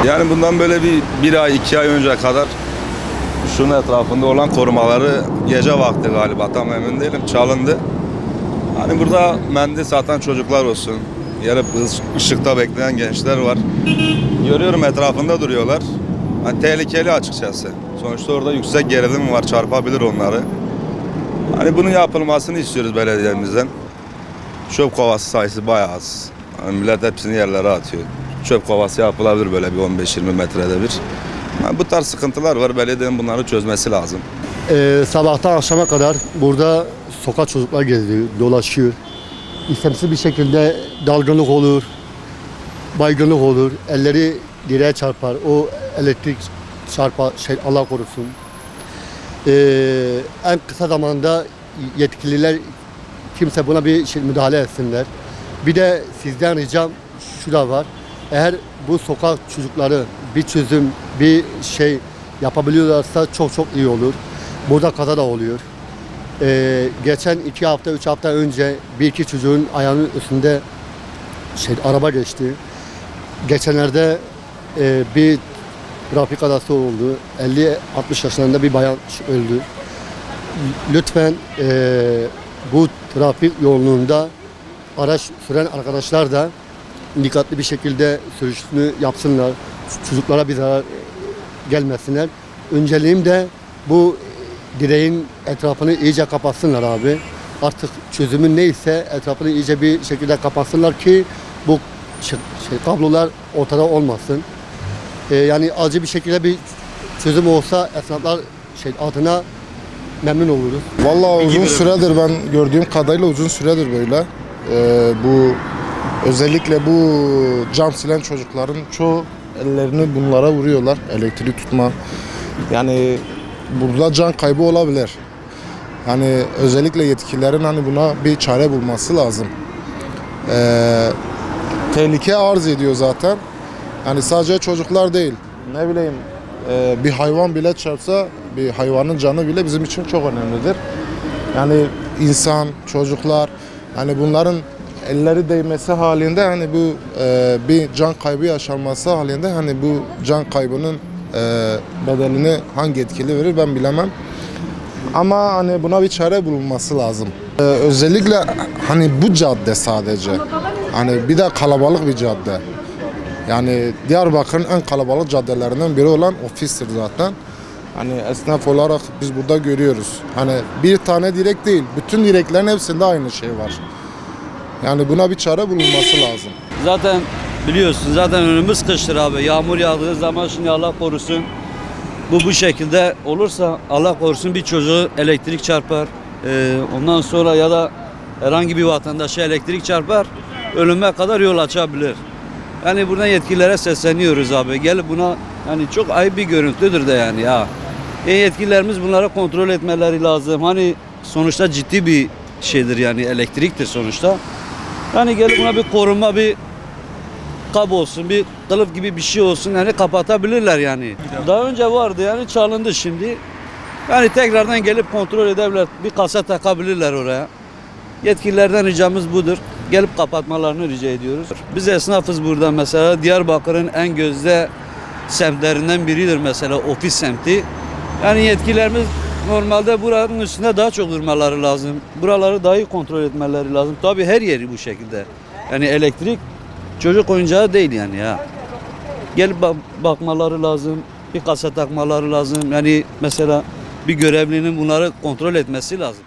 Yani bundan böyle bir ay 2 ay önce kadar şunun etrafında olan korumaları gece vakti galiba tam emin değilim çalındı. Hani burada mendil satan çocuklar olsun, yarı ışıkta bekleyen gençler var. Görüyorum etrafında duruyorlar. Hani tehlikeli açıkçası. Sonuçta orada yüksek gerilim var, çarpabilir onları. Hani bunun yapılmasını istiyoruz belediyemizden. Çöp kovası sayısı bayağı az. Yani millet hepsini yerlere atıyor. Çöp kovası yapılabilir böyle bir 15-20 metrede bir. Yani bu tarz sıkıntılar var. Belediyenin bunları çözmesi lazım. Sabahtan akşama kadar burada sokak çocuklar geziyor, dolaşıyor. İstemsiz bir şekilde dalgınlık olur, baygınlık olur, elleri direğe çarpar, o elektrik çarpar, Allah korusun. En kısa zamanda yetkililer kimse buna bir müdahale etsinler. Bir de sizden ricam şu da var. Eğer bu sokak çocukları bir çözüm, bir şey yapabiliyorlarsa çok iyi olur. Burada kaza da oluyor. Geçen 2 hafta, 3 hafta önce bir iki çocuğun ayağının üstünde araba geçti. Geçenlerde bir trafik kazası oldu. 50-60 yaşlarında bir bayan öldü. Lütfen bu trafik yoğunluğunda araç süren arkadaşlar da dikkatli bir şekilde sürüşünü yapsınlar. Çocuklara bir zarar gelmesinler. Önceliğim de bu direğin etrafını iyice kapatsınlar abi. Artık çözümün neyse etrafını iyice bir şekilde kapatsınlar ki bu kablolar ortada olmasın. Yani acı bir şekilde bir çözüm olsa esnaflar adına memnun oluruz. Vallahi uzun süredir ben gördüğüm kadarıyla uzun süredir böyle. Bu özellikle bu cam silen çocukların çoğu ellerini bunlara vuruyorlar. Elektrik tutma. Yani burada can kaybı olabilir. Yani özellikle yetkililerin hani buna bir çare bulması lazım. Tehlike arz ediyor zaten. Yani sadece çocuklar değil. Ne bileyim bir hayvan bile çarpsa bir hayvanın canı bile bizim için çok önemlidir. Yani insan, çocuklar hani bunların elleri değmesi halinde hani bu bir can kaybı yaşanması halinde hani bu can kaybının bedelini hangi yetkili verir ben bilemem. Ama hani buna bir çare bulunması lazım. Özellikle hani bu cadde sadece. Hani bir de kalabalık bir cadde. Yani Diyarbakır'ın en kalabalık caddelerinden biri olan Ofis'tir zaten. Hani esnaf olarak biz burada görüyoruz. Hani bir tane direk değil, bütün direklerin hepsinde aynı şey var. Yani buna bir çare bulunması lazım. Zaten biliyorsun zaten önümüz kıştır abi. Yağmur yağdığı zaman şimdi Allah korusun. Bu şekilde olursa Allah korusun bir çocuğu elektrik çarpar. Ondan sonra ya da herhangi bir vatandaşa elektrik çarpar. Ölüme kadar yol açabilir. Yani buradan yetkililere sesleniyoruz abi. Gelip buna yani çok ayıp bir görüntüdür de yani ya. Yetkililerimiz bunları kontrol etmeleri lazım. Hani sonuçta ciddi bir şeydir yani elektriktir sonuçta. Yani gelip buna bir koruma, bir kap olsun, bir kılıf gibi bir şey olsun yani kapatabilirler yani. Daha önce vardı yani çalındı şimdi. Yani tekrardan gelip kontrol edebilirler. Bir kasa takabilirler oraya. Yetkililerden ricamız budur. Gelip kapatmalarını rica ediyoruz. Biz esnafız burada mesela Diyarbakır'ın en gözde semtlerinden biridir mesela Ofis semti. Yani yetkililerimiz normalde buranın üstünde daha çok durmaları lazım. Buraları daha iyi kontrol etmeleri lazım. Tabii her yeri bu şekilde. Yani elektrik çocuk oyuncağı değil yani ya. Gelip bakmaları lazım. Bir kasa takmaları lazım. Yani mesela bir görevlinin bunları kontrol etmesi lazım.